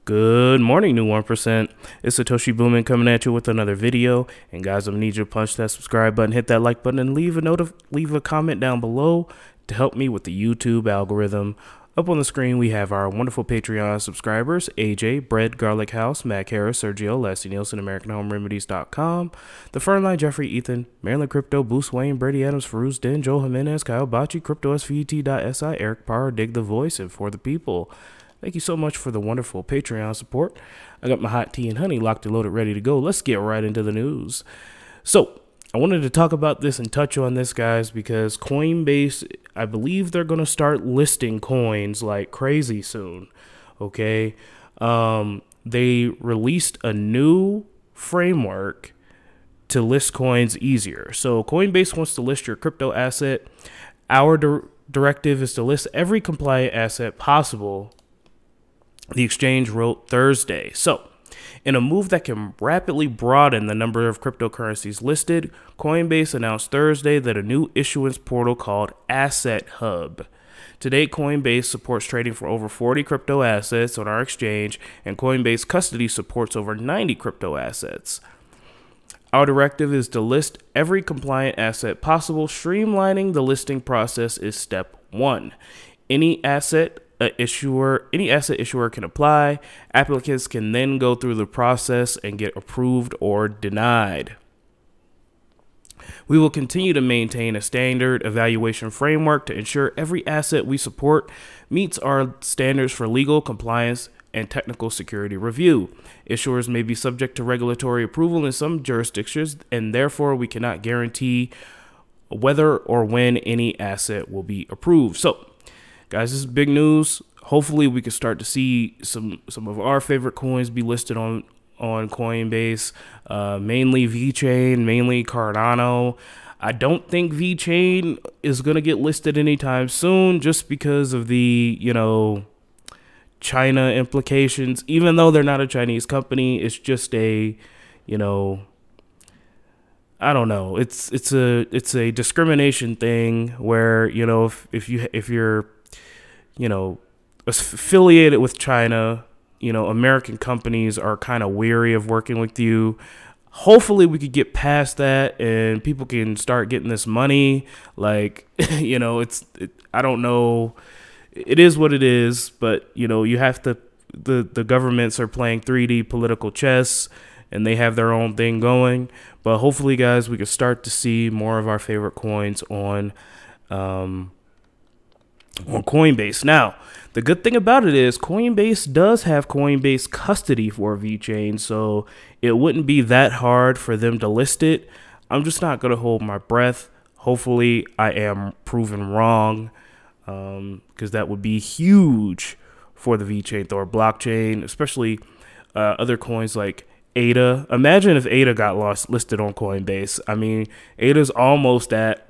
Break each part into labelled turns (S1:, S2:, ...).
S1: Good morning, new 1%. It's Satoshi Boomin coming at you with another video. And guys, I'm gonna need you to punch that subscribe button, hit that like button, and leave a comment down below to help me with the YouTube algorithm. Up on the screen, we have our wonderful Patreon subscribers: AJ, Bread, Garlic House, Mac Harris, Sergio, Leslie Nielsen, AmericanHomeRemedies.com, The Fernline, Jeffrey, Ethan, Maryland Crypto, Boost Wayne, Brady Adams, Farouz Den, Joel Jimenez, Kyle Bocci, Crypto SVT.si, Eric Parr, Dig the Voice, and For the People. Thank you so much for the wonderful Patreon support. I got my hot tea and honey locked and loaded, ready to go. Let's get right into the news. So, I wanted to talk about this and touch on this, guys, because Coinbase, I believe they're going to start listing coins like crazy soon, okay? They released a new framework to list coins easier. So, Coinbase wants to list your crypto asset. Our directive is to list every compliant asset possible, the exchange wrote Thursday. So, in a move that can rapidly broaden the number of cryptocurrencies listed, Coinbase announced Thursday that a new issuance portal called Asset Hub. Today, Coinbase supports trading for over 40 crypto assets on our exchange, and Coinbase Custody supports over 90 crypto assets. Our directive is to list every compliant asset possible. Streamlining the listing process is step 1. Any asset issuer can apply. Applicants can then go through the process and get approved or denied. We will continue to maintain a standard evaluation framework to ensure every asset we support meets our standards for legal compliance and technical security review. Issuers may be subject to regulatory approval in some jurisdictions, and therefore we cannot guarantee whether or when any asset will be approved. So, guys, this is big news. Hopefully, we can start to see some of our favorite coins be listed on Coinbase, mainly Vechain, mainly Cardano. I don't think Vechain is going to get listed anytime soon just because of the, China implications. Even though they're not a Chinese company, it's just a, I don't know. It's a discrimination thing where, if you're affiliated with China, American companies are kind of weary of working with you. Hopefully we could get past that and people can start getting this money. Like, I don't know. It is what it is, but you have to, the governments are playing 3D political chess and they have their own thing going. But hopefully, guys, we can start to see more of our favorite coins on Coinbase. Now, the good thing about it is Coinbase does have Coinbase custody for Vechain, so it wouldn't be that hard for them to list it. I'm just not going to hold my breath. Hopefully, I am proven wrong, because that would be huge for the Vechain Thor blockchain, especially other coins like ADA. Imagine if ADA got listed on Coinbase. I mean, ADA's almost at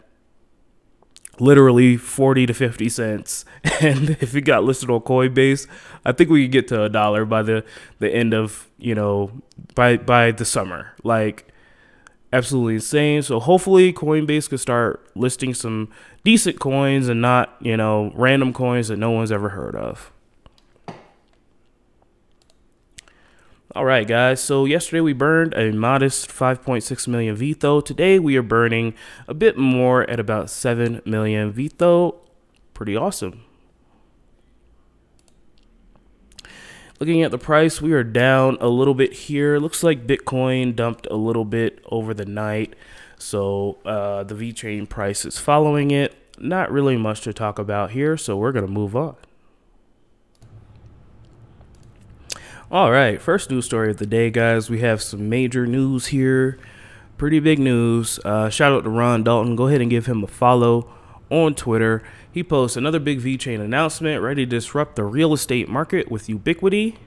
S1: literally 40 to 50 cents, and if it got listed on Coinbase, I think we could get to $1 by the end of by the summer. Like, absolutely insane. So hopefully Coinbase could start listing some decent coins and not random coins that no one's ever heard of. All right, guys, so yesterday we burned a modest 5.6 million VITRO. Today we are burning a bit more at about 7 million VITRO. Pretty awesome. Looking at the price, we are down a little bit here. Looks like Bitcoin dumped a little bit over the night, so the Vechain price is following it. Not really much to talk about here, so we're going to move on. All right, first news story of the day, guys. We have some major news here. Pretty big news. Shout out to Ron Dalton. Go ahead and give him a follow on Twitter. He posts another big Vechain announcement, ready to disrupt the real estate market with Ubitquity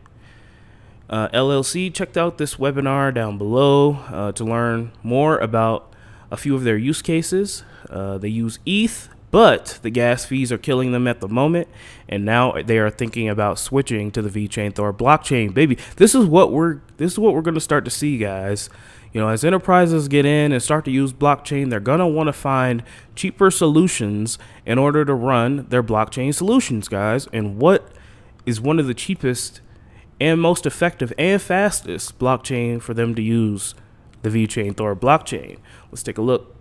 S1: LLC. Checked out this webinar down below to learn more about a few of their use cases. They use ETH, but the gas fees are killing them at the moment, and now they are thinking about switching to the Vechain Thor blockchain. Baby, this is what we're going to start to see, guys. As enterprises get in and start to use blockchain, they're going to want to find cheaper solutions in order to run their blockchain solutions, guys. And what is one of the cheapest and most effective and fastest blockchain for them to use, the Vechain Thor blockchain. Let's take a look.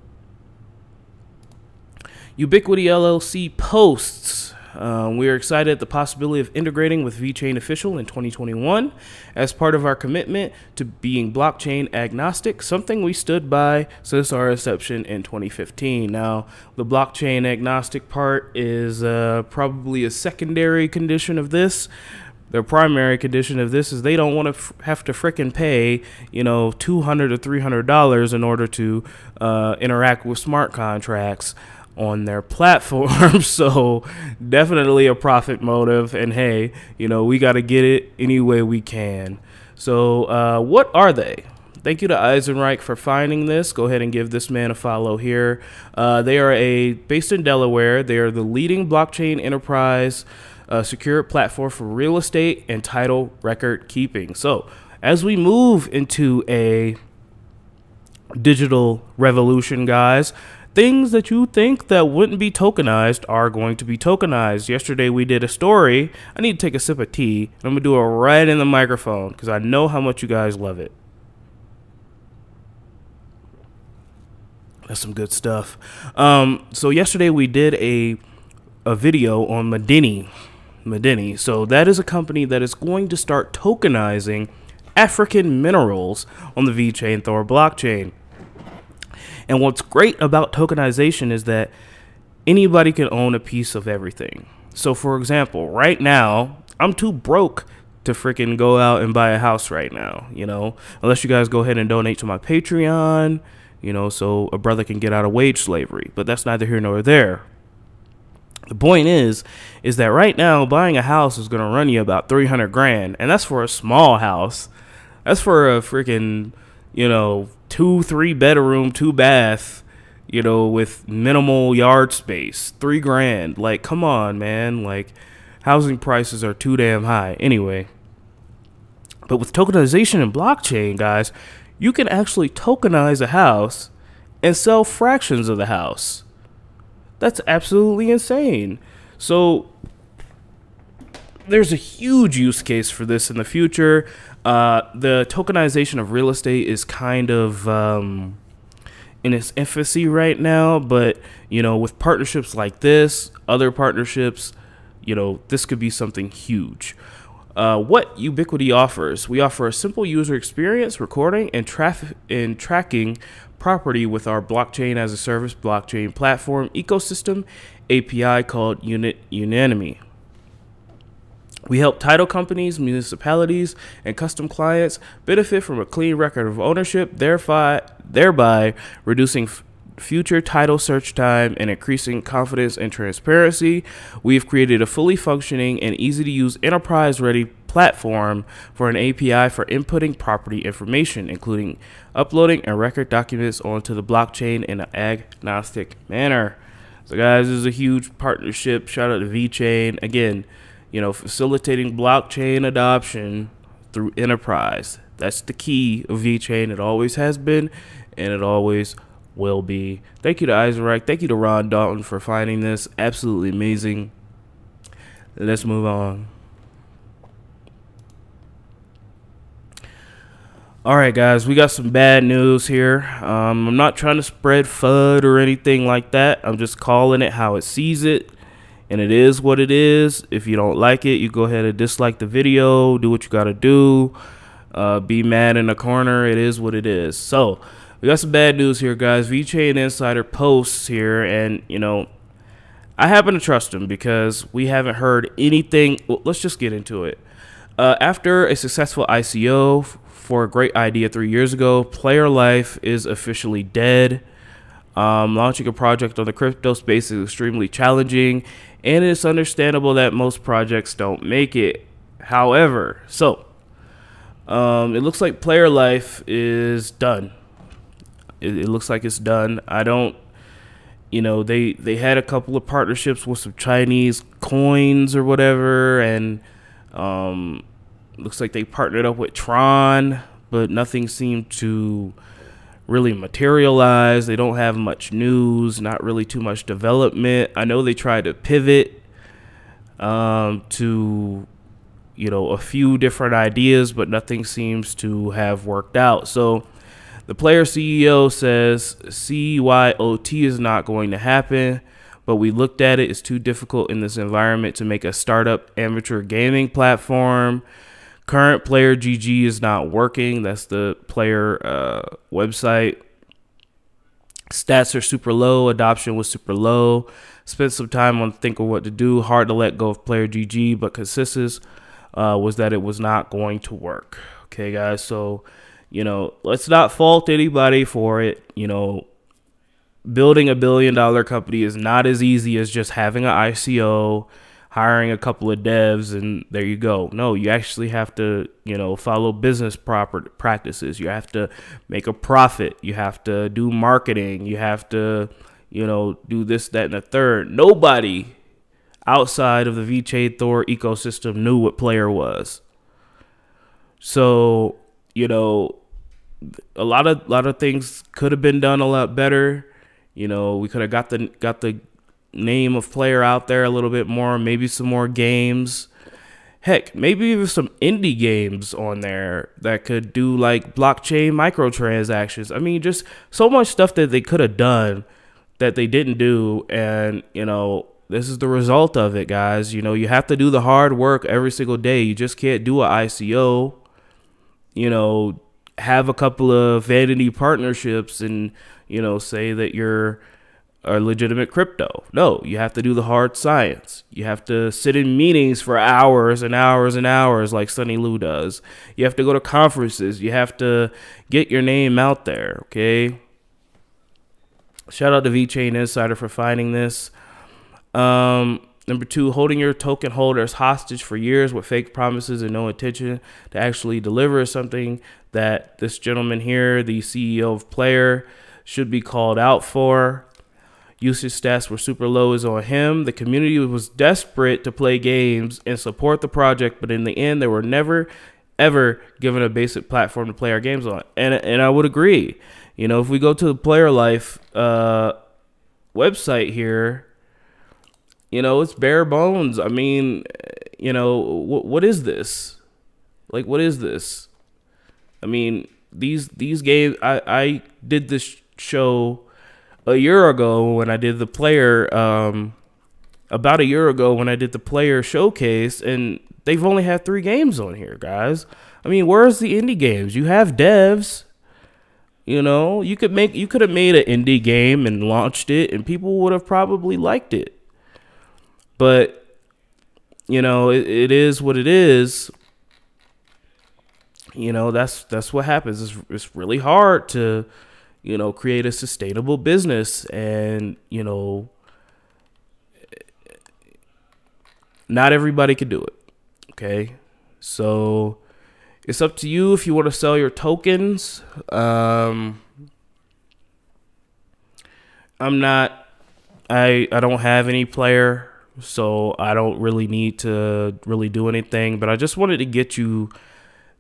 S1: Ubitquity LLC posts, we are excited at the possibility of integrating with Vechain Official in 2021 as part of our commitment to being blockchain agnostic, something we stood by since our inception in 2015. Now, the blockchain agnostic part is probably a secondary condition of this. The primary condition of this is they don't want to have to frickin' pay, you know, $200 or $300 in order to interact with smart contracts on their platform. So definitely a profit motive, and hey, you know, we got to get it any way we can. So what are they? Thank you to Eisenreich for finding this. Go ahead and give this man a follow here. They are based in Delaware. They are the leading blockchain enterprise secure platform for real estate and title record keeping. So as we move into a digital revolution, guys, things that you think that wouldn't be tokenized are going to be tokenized. Yesterday we did a story. I need to take a sip of tea, and I'm gonna do it right in the microphone because I know how much you guys love it. That's some good stuff. So yesterday we did a video on money.Satoshi. So that is a company that is going to start tokenizing African minerals on the Vechain Thor blockchain. And what's great about tokenization is that anybody can own a piece of everything. So for example, right now, I'm too broke to freaking go out and buy a house right now, you know, unless you guys go ahead and donate to my Patreon, you know, so a brother can get out of wage slavery. But that's neither here nor there. The point is that right now buying a house is going to run you about 300 grand, and that's for a small house. That's for a freaking, you know, 2-3 bedroom, 2 bath, you know, with minimal yard space. 3 grand. Like, come on, man. Like, housing prices are too damn high. Anyway, but with tokenization and blockchain, guys, you can actually tokenize a house and sell fractions of the house. That's absolutely insane. So there's a huge use case for this in the future. The tokenization of real estate is kind of in its infancy right now, but you know, with partnerships like this, other partnerships, you know, this could be something huge. What Ubitquity offers: we offer a simple user experience, recording and tracking property with our blockchain as a service blockchain platform ecosystem API called Unanimity. We help title companies, municipalities, and custom clients benefit from a clean record of ownership, thereby reducing future title search time and increasing confidence and transparency. We've created a fully functioning and easy to use enterprise-ready platform for an API for inputting property information, including uploading and record documents onto the blockchain in an agnostic manner. So guys, this is a huge partnership. Shout out to Vechain. Again, you know, facilitating blockchain adoption through enterprise. That's the key of Vechain. It always has been, and it always will be. Thank you to Eisenreich. Thank you to Ron Dalton for finding this. Absolutely amazing. Let's move on. All right, guys, we got some bad news here. I'm not trying to spread FUD or anything like that. I'm just calling it how it sees it, and it is what it is. If you don't like it, you go ahead and dislike the video. Do what you got to do. Be mad in the corner. It is what it is. So we got some bad news here, guys. Vechain Insider posts here, and, you know, I happen to trust him because we haven't heard anything. Well, let's just get into it. After a successful ICO for a great idea 3 years ago, Player Life is officially dead. Launching a project on the crypto space is extremely challenging, and it's understandable that most projects don't make it. However, it looks like Player Life is done. It looks like it's done. I don't, you know, they had a couple of partnerships with some Chinese coins or whatever, and looks like they partnered up with Tron, but nothing seemed to really materialize. They don't have much news, not really too much development. I know they tried to pivot to you know, a few different ideas, but nothing seems to have worked out. So the player CEO says CYOT is not going to happen, but we looked at it. It's too difficult in this environment to make a startup amateur gaming platform. Current player GG is not working. That's the player website. Stats are super low. Adoption was super low. Spent some time on thinking what to do. Hard to let go of player GG, but consensus was that it was not going to work. Okay, guys. So, you know, let's not fault anybody for it. You know, building $1 billion company is not as easy as just having an ICO, hiring a couple of devs, and there you go. No, you actually have to, you know, follow business proper practices. You have to make a profit. You have to do marketing. You have to, you know, do this, that, and the third. Nobody outside of the Vechain Thor ecosystem knew what player was. So, you know, a lot of things could have been done a lot better. You know, we could have got the name of player out there a little bit more, maybe some more games. Heck, maybe even some indie games on there that could do like blockchain microtransactions. I mean, just so much stuff that they could have done that they didn't do. And, you know, this is the result of it, guys. You know, you have to do the hard work every single day. You just can't do an ICO, you know, have a couple of vanity partnerships and, you know, say that you're a legitimate crypto. No, you have to do the hard science. You have to sit in meetings for hours and hours and hours like Sunny Lou does. You have to go to conferences. You have to get your name out there, okay? Shout out to Vechain Insider for finding this. Number 2, holding your token holders hostage for years with fake promises and no intention to actually deliver something that this gentleman here, the CEO of Player, should be called out for. Usage stats were super low is on him. The community was desperate to play games and support the project, but in the end, they were never, ever given a basic platform to play our games on. And I would agree. You know, if we go to the Player Life website here, you know, it's bare bones. I mean, you know, what is this? Like, what is this? I mean, these games, I did this show a year ago when I did the player, about a year ago when I did the player showcase, and they've only had 3 games on here, guys. I mean, where's the indie games? You have devs, you know, you could have made an indie game and launched it and people would have probably liked it. But, you know, it is what it is. You know, that's what happens. It's really hard to, you know, create a sustainable business, and, you know, not everybody can do it. Okay. So it's up to you if you want to sell your tokens. I don't have any player, so I don't really need to really do anything, but I just wanted to get you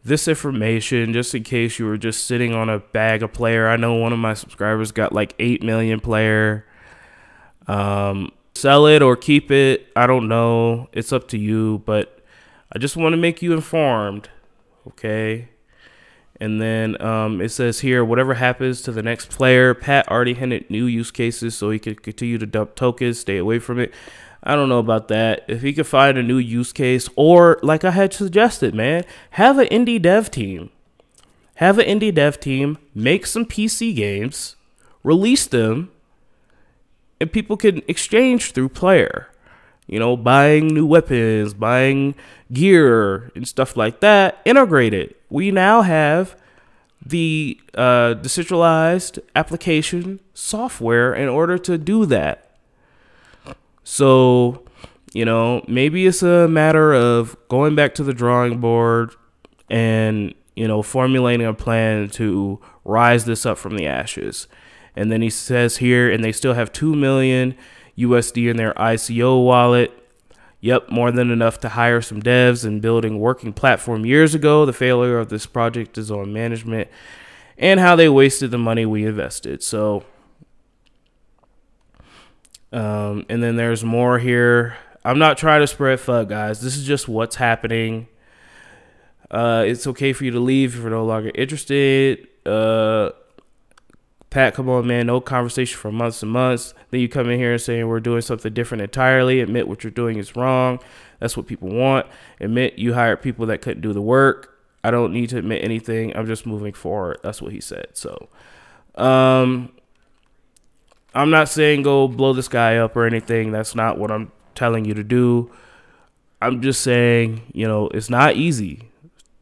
S1: this information just in case you were just sitting on a bag of player. I know one of my subscribers got like 8 million player. Sell it or keep it, I don't know. It's up to you, but I just want to make you informed, okay? And then it says here, whatever happens to the next player, Pat already hinted new use cases so he could continue to dump tokens, stay away from it. I don't know about that. If he could find a new use case, or like I had suggested, man, have an indie dev team. Have an indie dev team, make some PC games, release them, and people can exchange through player. You know, buying new weapons, buying gear and stuff like that, integrate it. We now have the decentralized application software in order to do that. So, you know, maybe it's a matter of going back to the drawing board and, you know, formulating a plan to rise this up from the ashes. And then he says here, and they still have 2 million USD in their ICO wallet. Yep, more than enough to hire some devs and building working platform years ago. The failure of this project is on management and how they wasted the money we invested. So, and then there's more here. I'm not trying to spread FUD, guys. This is just what's happening. It's okay for you to leave if you're no longer interested. Pat, come on, man. No conversation for months and months. Then you come in here and saying we're doing something different entirely. Admit what you're doing is wrong. That's what people want. Admit you hired people that couldn't do the work. I don't need to admit anything. I'm just moving forward. That's what he said. So, I'm not saying go blow this guy up or anything. That's not what I'm telling you to do. I'm just saying, you know, it's not easy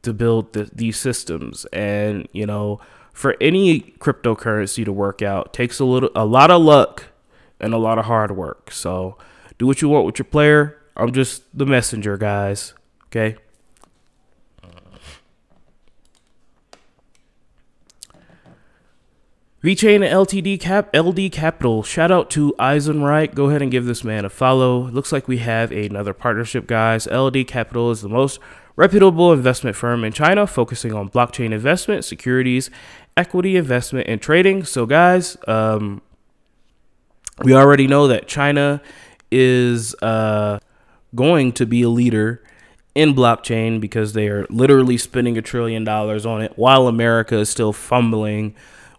S1: to build these systems, and, you know, for any cryptocurrency to work out takes a lot of luck and a lot of hard work. So do what you want with your player. I'm just the messenger, guys. Okay. Vechain and LD Capital. Shout out to Eisenreich. Go ahead and give this man a follow. Looks like we have another partnership, guys. LD Capital is the most reputable investment firm in China, focusing on blockchain investment, securities, equity investment, and trading. So, guys, we already know that China is going to be a leader in blockchain because they are literally spending $1 trillion on it, while America is still fumbling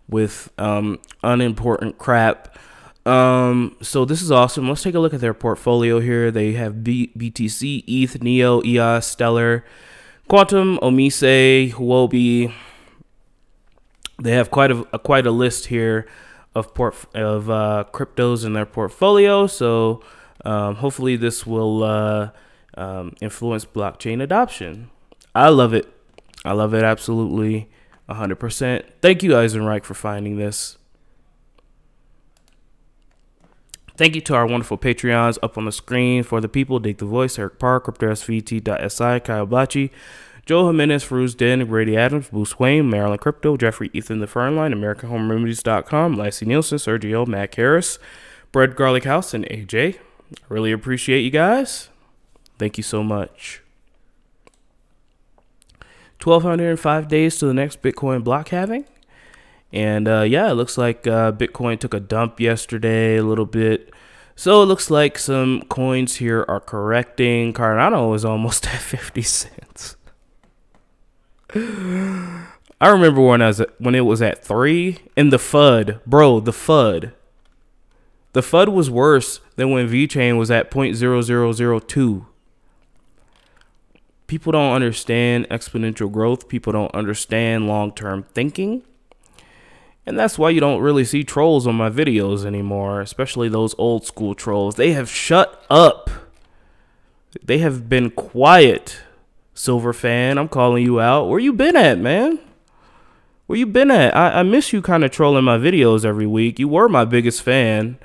S1: with unimportant crap. So this is awesome. Let's take a look at their portfolio here. They have BTC, ETH, NEO, EOS, Stellar, Quantum, Omise, Huobi. They have quite a list here of cryptos in their portfolio. So hopefully this will influence blockchain adoption. I love it. I love it absolutely 100%. Thank you, Eisenreich, for finding this. Thank you to our wonderful Patreons up on the screen. For the people, Dig the Voice, Eric Parr, CryptoSVT.si, Kyle Blachi, Joe Jimenez, Feruz Den, Grady Adams, Bruce Wayne, Maryland Crypto, Jeffrey Ethan the Fernline, AmericanHomeRemedies.com, Lassie Nielsen, Sergio, Matt Harris, Bread Garlic House, and AJ. I really appreciate you guys. Thank you so much. 1,205 days to the next Bitcoin block halving. And yeah, it looks like Bitcoin took a dump yesterday a little bit. So it looks like some coins here are correcting. Cardano is almost at 50 cents. I remember when it was at 3, and the FUD, bro, the FUD was worse than when Vechain was at 0.0002. People don't understand exponential growth. People don't understand long-term thinking. And that's why you don't really see trolls on my videos anymore, especially those old school trolls. They have shut up. They have been quiet. Silver Fan, I'm calling you out. Where you been at, man? Where you been at? I miss you kind of trolling my videos every week. You were my biggest fan.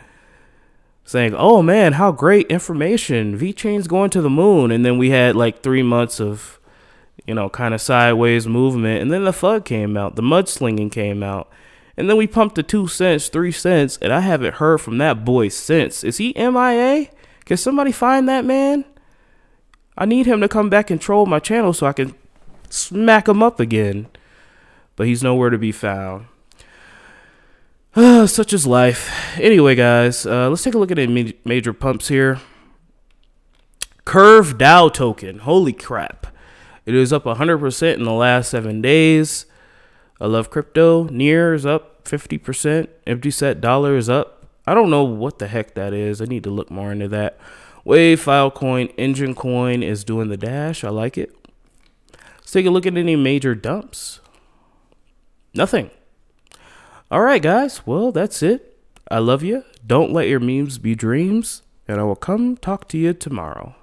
S1: Saying, oh man, how great information. Vechain's going to the moon. And then we had like 3 months of, you know, kind of sideways movement. And then the FUD came out. The mudslinging came out. And then we pumped to 2 cents, 3 cents. And I haven't heard from that boy since. Is he MIA? Can somebody find that man? I need him to come back and troll my channel so I can smack him up again. But he's nowhere to be found. Such is life. Anyway, guys, let's take a look at the major pumps here. Curve DAO token. Holy crap. It is up 100% in the last 7 days. I love crypto. Near is up 50%. Empty set dollar is up. I don't know what the heck that is. I need to look more into that. Wave, Filecoin, Engine Coin is doing the dash. I like it. Let's take a look at any major dumps. Nothing. All right, guys. Well, that's it. I love you. Don't let your memes be dreams. And I will come talk to you tomorrow.